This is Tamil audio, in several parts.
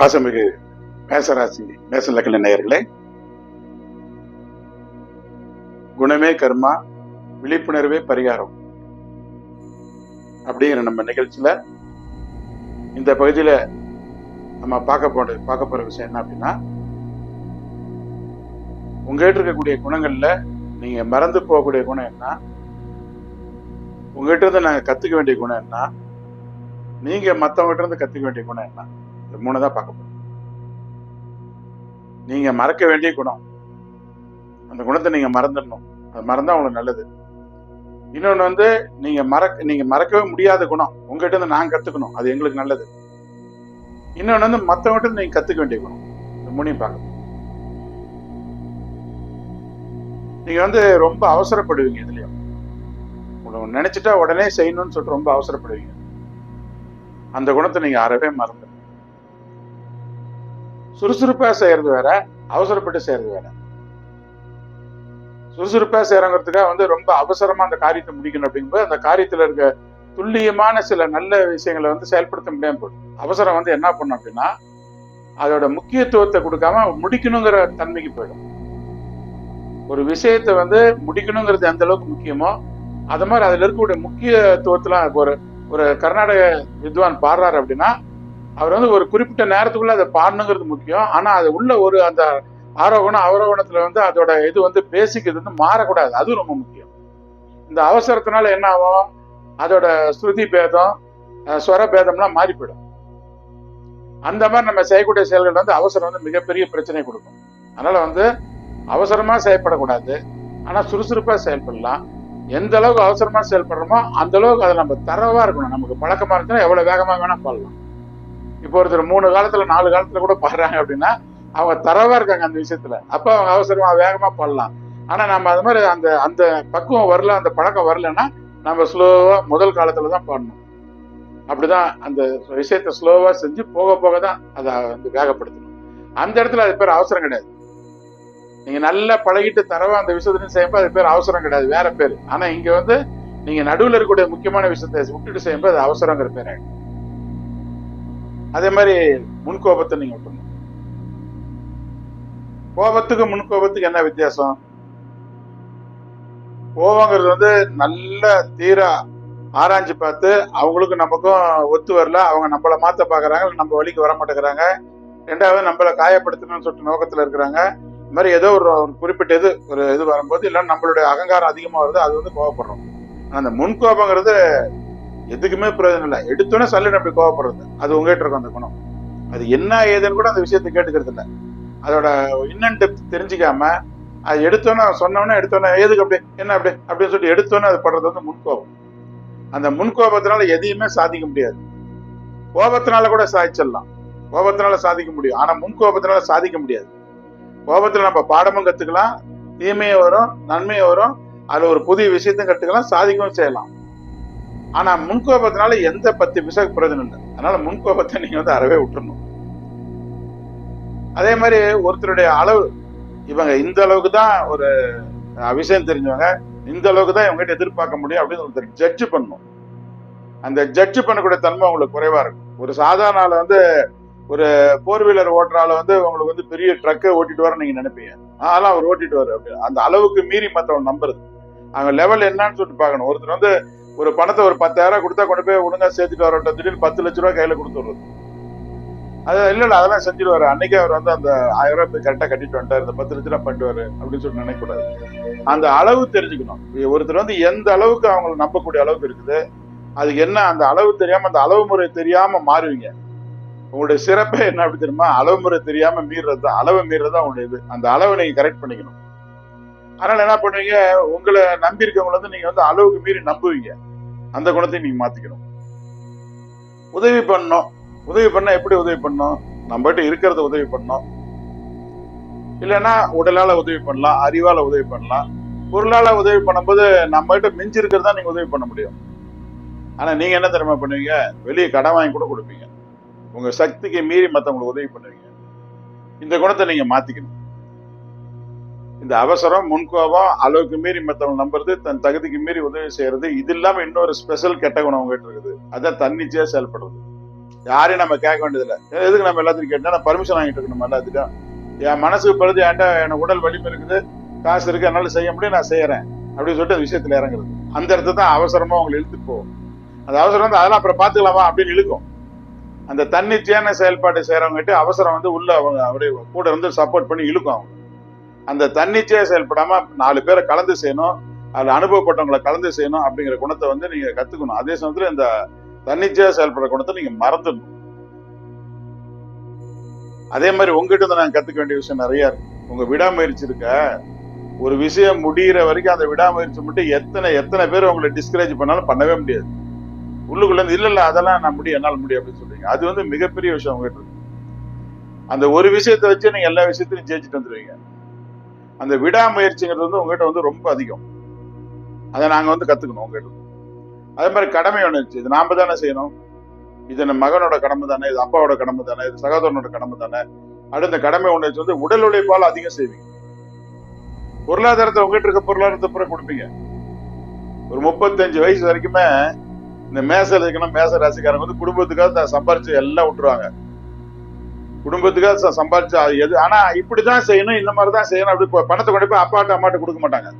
பாசமிகு மேசராசி மேச லக்ன நேயர்களே, குணமே கர்மா, விழிப்புணர்வே பரிகாரம் அப்படிங்கிற நம்ம நிகழ்ச்சியில இந்த பகுதியில நம்ம பார்க்க போற விஷயம் என்ன அப்படின்னா, உங்ககிட்ட இருக்கக்கூடிய குணங்கள்ல நீங்க மறந்து போகக்கூடிய குணம் என்ன, உங்ககிட்ட இருந்து நாங்க கத்துக்க வேண்டிய குணம் என்ன, நீங்க மத்தவங்ககிட்ட இருந்து கத்துக்க வேண்டிய குணம் என்ன, இந்த மூணு தான் பார்க்க போறோம். நீங்க மறக்க வேண்டிய குணம், அந்த குணத்தை நீங்க மறந்துடணும். அது மறந்தா உங்களுக்கு நல்லது. இன்னொன்னு வந்து நீங்க மறக்கவே முடியாத குணம், உங்ககிட்ட இருந்து நாங்க கத்துக்கணும், அது எங்களுக்கு நல்லது. இன்னொன்னு வந்து மத்தவங்ககிட்ட இருந்து நீங்க கத்துக்க வேண்டிய குணம். இந்த மூணையும் பார்க்கணும். நீங்க வந்து ரொம்ப அவசரப்படுவீங்க. இதுலயும் உங்களுக்கு நினைச்சிட்டா உடனே செய்யணும்னு சொல்லிட்டு ரொம்ப அவசரப்படுவீங்க. அந்த குணத்தை நீங்க அறவே மறந்து. சுறுசுறுப்பா செய்யறது வேற, அவசரப்பட்டு செய்யறது வேற. சுறுசுறுப்பா செய்யறங்கிறதுக்காக வந்து ரொம்ப அவசரமா அந்த காரியத்தை முடிக்கணும் அப்படிங்கும்போது அந்த காரியத்துல இருக்க துல்லியமான சில நல்ல விஷயங்களை வந்து செயல்படுத்த முடியாம போடும். அவசரம் வந்து என்ன பண்ணும் அப்படின்னா, அதோட முக்கியத்துவத்தை கொடுக்காம முடிக்கணுங்கிற தன்மைக்கு போயிடும். ஒரு விஷயத்தை வந்து முடிக்கணுங்கிறது எந்த அளவுக்கு முக்கியமோ அது மாதிரி அதுல இருக்கக்கூடிய முக்கியத்துவத்தெல்லாம் ஒரு கர்நாடக வித்வான் பாடுறாரு அப்படின்னா, அவர் வந்து ஒரு குறிப்பிட்ட நேரத்துக்குள்ள அதை பாடணுங்கிறது முக்கியம். ஆனா அது உள்ள ஒரு அந்த ஆரோகணம் அவரோகணத்துல வந்து அதோட இது வந்து பேசிக் இது வந்து மாறக்கூடாது. அதுவும் ரொம்ப முக்கியம். இந்த அவசரத்தினால என்ன ஆகும், அதோட ஸ்ருதி பேதம் ஸ்வர பேதம்லாம் மாறி போயிடும். அந்த மாதிரி நம்ம செய்யக்கூடிய செயல்கள் வந்து அவசரம் வந்து மிகப்பெரிய பிரச்சனை கொடுக்கும். அதனால வந்து அவசரமா செயல்படக்கூடாது, ஆனா சுறுசுறுப்பா செயல்படலாம். எந்த அளவுக்கு அவசரமா செயல்படுறோமோ அந்த அளவுக்கு அதை நம்ம தரவா இருக்கணும். நமக்கு பழக்கமா இருந்துச்சுன்னா எவ்வளவு வேகமா வேணா பாடலாம். இப்போ ஒருத்தர் 3 காலத்துல 4 காலத்துல கூட பாடுறாங்க அப்படின்னா அவங்க தரவா இருக்காங்க அந்த விஷயத்துல. அப்ப அவங்க அவசரமா வேகமா பாடலாம். ஆனா நம்ம அது மாதிரி அந்த அந்த பக்குவம் வரல, அந்த பழக்கம் வரலன்னா நம்ம ஸ்லோவா முதல் காலத்துலதான் பாடணும். அப்படிதான் அந்த விஷயத்த ஸ்லோவா செஞ்சு போக போக தான் அதை வந்து வேகப்படுத்தணும். அந்த இடத்துல அது பேர் அவசரம் கிடையாது. நீங்க நல்லா பழகிட்டு தரவா அந்த விஷயத்தையும் செய்யும்போது அது பேர் அவசரம் கிடையாது, வேற பேரு. ஆனா இங்க வந்து நீங்க நடுவில் இருக்கக்கூடிய முக்கியமான விஷயத்தை விட்டுட்டு செய்யும்போது அது அவசரங்கிற பேர் ஆயிடும். அதே மாதிரி முன்கோபத்தை நீங்க விட்டுணும். கோபத்துக்கு முன்கோபத்துக்கு என்ன வித்தியாசம்? கோபங்கிறது வந்து நல்ல தீரா ஆராய்ஞ்சு பார்த்து அவங்களுக்கு நமக்கும் ஒத்து வரல, அவங்க நம்மளை மாத்த பாக்குறாங்க, நம்ம வழிக்கு வர மாட்டேங்கிறாங்க, ரெண்டாவது நம்மளை காயப்படுத்தணும்னு சொல்லிட்டு நோக்கத்துல இருக்கிறாங்க. இந்த மாதிரி ஏதோ ஒரு குறிப்பிட்ட இது வரும்போது இல்ல நம்மளுடைய அகங்காரம் அதிகமா வருது, அது வந்து கோவப்படுறோம். அந்த முன்கோபங்கிறது எதுக்குமே பிரயோஜனம் இல்லை. எடுத்தோன்னே சல்லுன்னு அப்படி கோவப்படுறது, அது உங்ககிட்ட இருக்கும் அந்த குணம். அது என்ன ஏதுன்னு கூட அந்த விஷயத்தை கேட்டுக்கிறது இல்லை. அதோட இன்னன் டெப்த் தெரிஞ்சுக்காம அது எடுத்தோன்னே சொன்னோன்னே எதுக்கு அப்படி என்ன அப்படி அப்படின்னு சொல்லிட்டு எடுத்தோன்னே அது படுறது வந்து முன்கோபம். அந்த முன்கோபத்தினால எதையுமே சாதிக்க முடியாது. கோபத்தினால கூட சாதிச்சிடலாம், கோபத்தினால சாதிக்க முடியும். ஆனா முன்கோபத்தினால சாதிக்க முடியாது. கோபத்துல நம்ம பாடமும் கத்துக்கலாம், தீமையும் வரும், நன்மையும் வரும், அதுல ஒரு புதிய விஷயத்தையும் கத்துக்கலாம், சாதிக்கவும் செய்யலாம். ஆனா முன்கோபத்தினால எந்த 10 பைசா பிரயோஜனம் இல்லை. அதனால முன்கோபத்தை நீங்க வந்து அறவே விட்டுறணும். அதே மாதிரி ஒருத்தருடைய அளவு, இவங்க இந்த அளவுக்கு தான் ஒரு விஷயம் தெரிஞ்சவங்க, இந்த அளவுக்கு தான் இவங்ககிட்ட எதிர்பார்க்க முடியும் அப்படின்னு ஒருத்தர் ஜட்ஜ் பண்ணணும். அந்த ஜட்ஜ் பண்ணக்கூடிய தன்மை உங்களுக்கு குறைவா இருக்கும். ஒரு சாதாரண ஆளை வந்து ஒரு 4 வீலர் ஓட்டுற ஆளை வந்து உங்களுக்கு வந்து பெரிய ட்ரக்கை ஓட்டிட்டு வர நீங்க நினைப்பீங்க, அதெல்லாம் அவர் ஓட்டிட்டு வர அப்படி அந்த அளவுக்கு மீறி மற்றவங்க நம்புறது. அவங்க லெவல் என்னன்னு சொல்லிட்டு பார்க்கணும். ஒருத்தர் வந்து ஒரு பணத்தை ஒரு 10,000 கொடுத்தா கொண்டு போய் ஒழுங்கா சேர்த்துட்டு வரட்டும், திடீர்னு 10 லட்ச ரூபாய் கையில கொடுத்துடுறது. அது இல்ல அதெல்லாம் செஞ்சிருவாரு, அன்னைக்கே அவர் வந்து அந்த 1000 ரூபாய் கரெக்டா கட்டிட்டு வந்துட்டாரு, இந்த 10 லட்ச ரூபாய் பண்ணிட்டு அப்படின்னு சொல்லி நினைக்கக்கூடாது. அந்த அளவு தெரிஞ்சுக்கணும். ஒருத்தர் வந்து எந்த அளவுக்கு அவங்களை நம்பக்கூடிய அளவுக்கு இருக்குது, அதுக்கு என்ன அந்த அளவு தெரியாம அந்த அளவு முறை தெரியாம மாறுவீங்க. உங்களுடைய சிறப்பே என்ன அப்படி தெரியுமா, அளவு முறை தெரியாம மீறது தான். அளவு மீறது தான் உங்களுடைய இது. அந்த அளவை நீங்க கரெக்ட் பண்ணிக்கணும். அதனால என்ன பண்ணுவீங்க, உங்களை நம்பி இருக்கவங்களை வந்து நீங்க வந்து அளவுக்கு மீறி நம்புவீங்க. அந்த குணத்தையும் நீங்க மாத்திக்கணும். உதவி பண்ணணும். உதவி பண்ண எப்படி உதவி பண்ணணும், நம்மகிட்ட இருக்கிறத உதவி பண்ணணும். இல்லைன்னா உடலால உதவி பண்ணலாம், அறிவால உதவி பண்ணலாம். பொருளால உதவி பண்ணும்போது நம்மகிட்ட மிஞ்சி இருக்கிறதா நீங்க உதவி பண்ண முடியும். ஆனா நீங்க என்ன தெரியுமா பண்ணுவீங்க, வெளியே கடன் வாங்கி கூட கொடுப்பீங்க. உங்க சக்திக்கு மீறி மற்றவங்களுக்கு உதவி பண்ணுவீங்க. இந்த குணத்தை நீங்க மாத்திக்கணும். இந்த அவசரம், முன்கோபம், அளவுக்கு மீறி மற்றவங்க நம்புறது, தன் தகுதிக்கு மீறி உதவி செய்யறது, இது இல்லாம இன்னொரு ஸ்பெஷல் கெட்ட குணம் உங்ககிட்ட இருக்குது. அதான் தன்னிச்சையா செயல்படுறது. யாரையும் நம்ம கேட்க வேண்டியதில்லை. எதுக்கு நம்ம எல்லாத்தையும் கேட்டா நான் பர்மிஷன் வாங்கிட்டு இருக்கணும் எல்லாத்துக்கும். என் மனசுக்கு பிறகு என்கிட்ட எனக்கு உடல் வலிமை இருக்குது, காசு இருக்கு, என்னால செய்ய முடியும், நான் செய்யறேன் அப்படின்னு சொல்லிட்டு அந்த விஷயத்துல இறங்குறது. அந்த இடத்துல தான் அவசரமா உங்களை இழுத்துட்டு போகும். அந்த அவசரம் வந்து அதெல்லாம் அப்புறம் பாத்துக்கலாமா அப்படின்னு இழுக்கும். அந்த தன்னிச்சையான செயல்பாட்டை செய்யறவங்ககிட்ட அவசரம் வந்து உள்ள அவங்க அப்படியே கூட இருந்து சப்போர்ட் பண்ணி இழுக்கும். அவங்க அந்த தன்னிச்சையா செயல்படாம 4 பேரை கலந்து செய்யணும், அதுல அனுபவப்பட்டவங்களை கலந்து செய்யணும் அப்படிங்கிற குணத்தை வந்து நீங்க கத்துக்கணும். அதே சமயத்துல இந்த தன்னிச்சையா செயல்படுற குணத்தை நீங்க மறந்துடணும். அதே மாதிரி உங்ககிட்ட இருந்து நாங்க கத்துக்க வேண்டிய விஷயம் நிறைய இருக்கு. உங்க விடாமுயற்சி இருக்க, ஒரு விஷயம் முடிகிற வரைக்கும் அந்த விடாமுயற்சி மட்டும் எத்தனை பேர் உங்களை டிஸ்கரேஜ் பண்ணாலும் பண்ணவே முடியாது. உள்ளுக்குள்ள இருந்து இல்ல அதெல்லாம் நான் முடியும், என்னால் முடியும் அப்படின்னு சொல்றீங்க. அது வந்து மிகப்பெரிய விஷயம் உங்ககிட்ட இருக்கு. அந்த ஒரு விஷயத்தை வச்சு நீங்க எல்லா விஷயத்திலையும் ஜெயிச்சுட்டு வந்துருவீங்க. அந்த விடாமுயற்சிங்கிறது வந்து உங்ககிட்ட வந்து ரொம்ப அதிகம். அதை நாங்க வந்து கத்துக்கணும் உங்ககிட்ட. அதே மாதிரி கடமை உணர்ச்சி, இது நாம தானே செய்யணும், இது நம்ம மகனோட கடமை தானே, இது அப்பாவோட கடமை தானே, இது சகோதரனோட கடமை தானே. அடுத்த கடமை உணர்ச்சி வந்து உடல் உழைப்பால் அதிகம் செய்வீங்க. பொருளாதாரத்தை உங்ககிட்ட இருக்க பொருளாதாரத்தை பூரா கொடுப்பீங்க. ஒரு 35 வயசு வரைக்குமே இந்த மேசல் இருக்கணும், மேச ராசிக்காரங்க வந்து குடும்பத்துக்காக சம்பாரிச்சு எல்லாம் விட்டுருவாங்க. குடும்பத்துக்காக சம்பாரிச்சு எது, ஆனா இப்படிதான் செய்யணும், இந்த மாதிரிதான் செய்யணும், அப்படி பணத்தை கொண்டு போய் அப்பாட்ட அம்மாட்ட கொடுக்க மாட்டாங்க.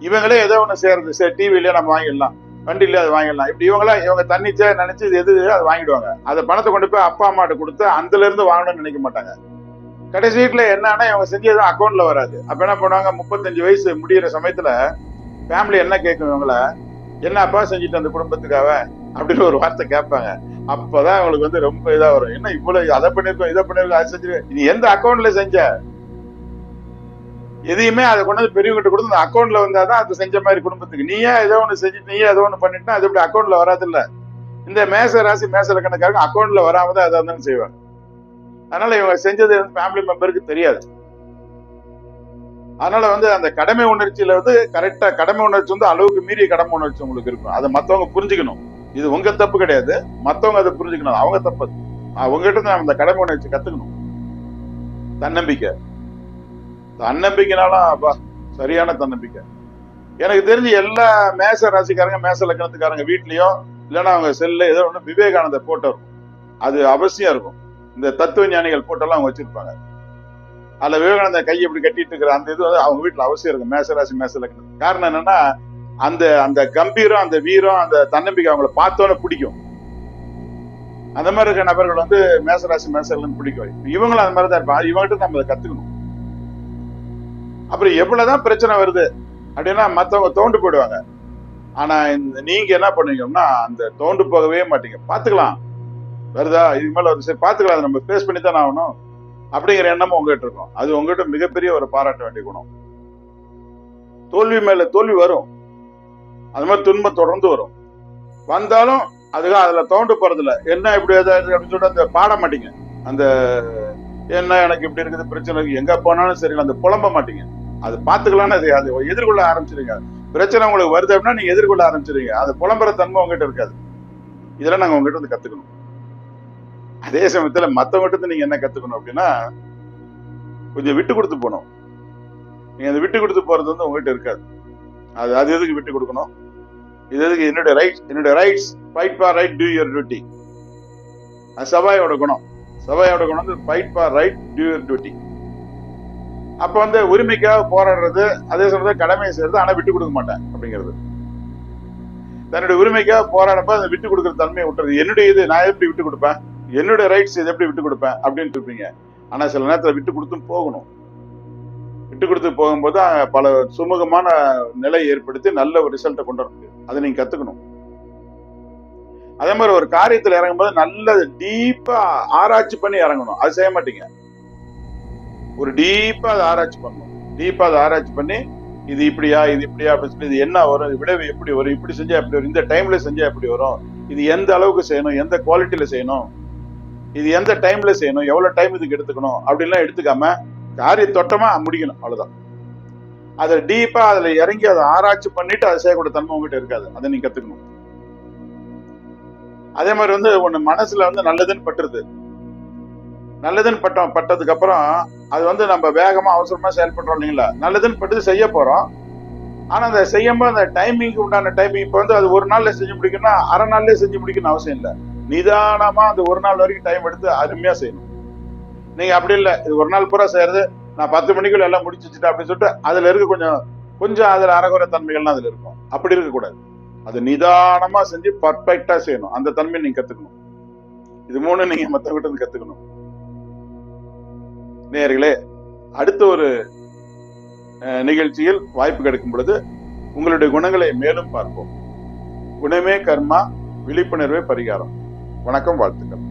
இவங்களே ஏதோ ஒண்ணு செய்யறது, சரி டிவிலயே நம்ம வாங்கிடலாம், வண்டியில அது வாங்கிடலாம், இப்படி இவங்க தன்னிச்சா நினைச்சு இது எது அது வாங்கிடுவாங்க. அதை பணத்தை கொண்டு போய் அப்பா அம்மாட்ட கொடுத்து அதுல இருந்து வாங்கணும்னு நினைக்க மாட்டாங்க. கடைசி வீட்டுல என்னன்னா இவங்க செஞ்சது அக்கௌண்ட்ல வராது. அப்ப என்ன பண்ணுவாங்க, 35 வயசு முடியிற சமயத்துல ஃபேமிலி என்ன கேட்கும், இவங்கள என்ன அப்பா செஞ்சுட்டு அந்த குடும்பத்துக்காக அப்படின்னு ஒரு வார்த்தை கேட்பாங்க. அப்பதான் அவங்களுக்கு வந்து ரொம்ப இதா வரும், என்ன இவ்வளவு அதை பண்ணிருக்கோம், இதை பண்ணிருக்கோம், அதை செஞ்சிருக்கோம், நீ எந்த அக்கௌண்ட்ல செஞ்ச, எதையுமே அதை கொண்டு வந்து பெரியவங்கிட்ட கொடுத்து அந்த அக்கௌண்ட்ல வந்தாதான் அது செஞ்ச மாதிரி குடும்பத்துக்கு. நீயே ஏதோ ஒண்ணு செஞ்சுட்டு நீயே ஏதோ ஒண்ணு பண்ணிட்டுனா அது எப்படி அக்கௌண்ட்ல வராது இல்ல. இந்த மேச ராசி மேச லக்கணக்காரங்க அக்கௌண்ட்ல வராமதான் அதை தான் செய்வாங்க. அதனால இவங்க செஞ்சது ஃபேமிலி மெம்பருக்கு தெரியாது. அதனால வந்து அந்த கடமை உணர்ச்சியில வந்து கரெக்டா, கடமை உணர்ச்சி வந்து அளவுக்கு மீறிய கடமை உணர்ச்சி உங்களுக்கு இருக்கும். அதை மத்தவங்க புரிஞ்சுக்கணும். இது உங்க தப்பு கிடையாது, மத்தவங்க அதை புரிஞ்சுக்கணும், அவங்க தப்பு. அவங்ககிட்ட இருந்து நம்ம அந்த கடமை உணர்ச்சி கத்துக்கணும். தன்னம்பிக்கை, தன்னம்பிக்கைனாலும் சரியான தன்னம்பிக்கை. எனக்கு தெரிஞ்சு எல்லா மேச ராசிக்காரங்க மேச லக்கணத்துக்காரங்க வீட்லயும் இல்லைன்னா அவங்க செல்ல ஏதோ ஒண்ணு விவேகானந்த போட்டோ இருக்கும். அது அவசியம் இருக்கும். இந்த தத்துவ ஞானிகள் போட்டோலாம் அவங்க வச்சிருப்பாங்க. அதுல விவேகானந்த கை எப்படி கட்டிட்டு இருக்கிற அந்த இது வந்து அவங்க வீட்டுல அவசியம் இருக்கும், மேசராசி மேச லக்கணம். காரணம் என்னன்னா அந்த அந்த கம்பீரம், அந்த வீரம், அந்த தன்னம்பிக்கை அவங்கள பார்த்தோன்னே பிடிக்கும். அந்த மாதிரி இருக்க நபர்கள் வந்து மேசராசி மேச லக்கணம் பிடிக்கும். இவங்களும் அந்த மாதிரி தான் இருப்பாங்க. இவங்ககிட்ட நம்ம அதை கத்துக்கணும். அப்புறம் எவ்வளவுதான் பிரச்சனை வருது அப்படின்னா மத்தவங்க தோண்டு போயிடுவாங்க. ஆனா நீங்க என்ன பண்ணுவீங்கன்னா அந்த தோண்டு போகவே மாட்டீங்க. பாத்துக்கலாம், வருதா இதுக்கு மேல ஒரு சரி பாத்துக்கலாம், அதை நம்ம ஃபேஸ் பண்ணி தான் ஆகணும் அப்படிங்கிற எண்ணமும் உங்ககிட்ட இருக்கும். அது உங்ககிட்ட மிகப்பெரிய ஒரு பாராட்ட வேண்டிய குணம். தோல்வி மேல தோல்வி வரும், அது மாதிரி துன்பம் தொடர்ந்து வரும். வந்தாலும் அதுக்காக அதுல தோண்டு போறதில்ல, என்ன இப்படி அப்படின்னு சொல்லிட்டு அந்த பாட மாட்டீங்க. அந்த என்ன எனக்கு இப்படி இருக்குது பிரச்சனை இருக்கு எங்க போனாலும் சரி அந்த புலம்ப மாட்டீங்க. அது பாத்துக்கலாம்னு அது எதிர்கொள்ள ஆரம்பிச்சிருங்க. பிரச்சனை உங்களுக்கு வருது அப்படின்னா நீங்க எதிர்கொள்ள ஆரம்பிச்சிருங்க. அது புலம்புற தன்மை உங்ககிட்ட இருக்காது. இதெல்லாம் நாங்க உங்ககிட்ட வந்து கத்துக்கணும். அதே சமயத்துல மத்தவங்கிட்ட இருந்து நீங்க என்ன கத்துக்கணும் அப்படின்னா கொஞ்சம் விட்டு கொடுத்து போகணும். நீங்க அந்த விட்டு கொடுத்து போறது வந்து உங்ககிட்ட இருக்காது. அது எதுக்கு விட்டு கொடுக்கணும், இது எதுக்கு, என்னுடைய rights fight for right, to your duty. அது சபாயோட குணம். சபாயோட குணம் வந்து fight for right, to your duty. அப்ப வந்து உரிமைக்காக போராடுறது, அதே சமயத்துல கடமையை செய்யறது, ஆனா விட்டு கொடுக்க மாட்டேன் அப்படிங்கிறது. தன்னுடைய உரிமைக்காக போராடப்ப அதை விட்டு கொடுக்குற தன்மையை விட்டுறது. என்னுடைய இது நான் எப்படி விட்டு கொடுப்பேன், என்னுடைய ரைட்ஸ் இதை எப்படி விட்டு கொடுப்பேன் அப்படின்னு இருப்பீங்க. ஆனா சில நேரத்துல விட்டு கொடுத்தும் போகணும். விட்டு கொடுத்து போகும்போது பல சுமூகமான நிலை ஏற்படுத்தி நல்ல ஒரு ரிசல்ட்டை கொண்டு வர முடியும். அதை நீங்க கத்துக்கணும். அதே மாதிரி ஒரு காரியத்தில் இறங்கும் போது நல்ல டீப்பா ஆராய்ச்சி பண்ணி இறங்கணும். அது செய்ய மாட்டீங்க. ஒரு டீப்பா அதை ஆராய்ச்சி பண்ணணும். டீப்பா அதை ஆராய்ச்சி பண்ணி இது இப்படியா இது இப்படியா அப்படின்னு சொல்லி இது என்ன வரும், விளைவு எப்படி வரும், இப்படி செஞ்சா எப்படி வரும், இந்த டைம்ல செஞ்சா எப்படி வரும், இது எந்த அளவுக்கு செய்யணும், எந்த குவாலிட்டியில செய்யணும், இது எந்த டைம்ல செய்யணும், எவ்வளவு டைம் இதுக்கு எடுத்துக்கணும் அப்படின்லாம் எடுத்துக்காம காரிய தொட்டமா முடிக்கணும். அவ்வளவுதான். அதை டீப்பா அதுல இறங்கி அதை ஆராய்ச்சி பண்ணிட்டு அதை செய்யக்கூடிய தன்மை உங்ககிட்ட இருக்காது. அதை நீங்க கத்துக்கணும். அதே மாதிரி வந்து ஒண்ணு மனசுல வந்து நல்லதுன்னு பட்டுருது. நல்லதுன்னு பட்டதுக்கு அப்புறம் அது வந்து நம்ம வேகமா அவசரமா செயல்படுறோம் இல்லைங்களா. நல்லதுன்னு பட்டு செய்ய போறோம். ஆனா அந்த செய்யும்போது அந்த டைமிங்க்கு உண்டான டைமிங் இப்ப வந்து அது ஒரு நாள்ல செஞ்சு முடிக்கணும்னா அரை நாள்லயே செஞ்சு முடிக்கணும்னு அவசியம் இல்லை. நிதானமா அந்த ஒரு நாள் வரைக்கும் டைம் எடுத்து அருமையா செய்யணும். நீங்க அப்படி இல்லை, இது ஒரு நாள் பூரா செய்யறது, நான் 10 மணிக்குள்ள எல்லாம் முடிச்சு வச்சுட்டேன் அப்படின்னு சொல்லிட்டு அதுல இருக்க கொஞ்சம் கொஞ்சம் அதுல அறகுறை தன்மைகள்லாம் அதுல இருக்கும். அப்படி இருக்கக்கூடாது. அது நிதானமா செஞ்சு பர்ஃபெக்டா செய்யணும். அந்த தன்மையை நீங்க கத்துக்கணும். இது 3 நீங்க மத்தவங்கிட்ட இருந்து கத்துக்கணும். நேயர்களே, அடுத்த ஒரு நிகழ்ச்சியில் வாய்ப்பு கிடைக்கும் பொழுது உங்களுடைய குணங்களை மேலும் பார்ப்போம். குணமே கர்மா, விழிப்புணர்வே பரிகாரம். வணக்கம், வாழ்த்துக்கள்.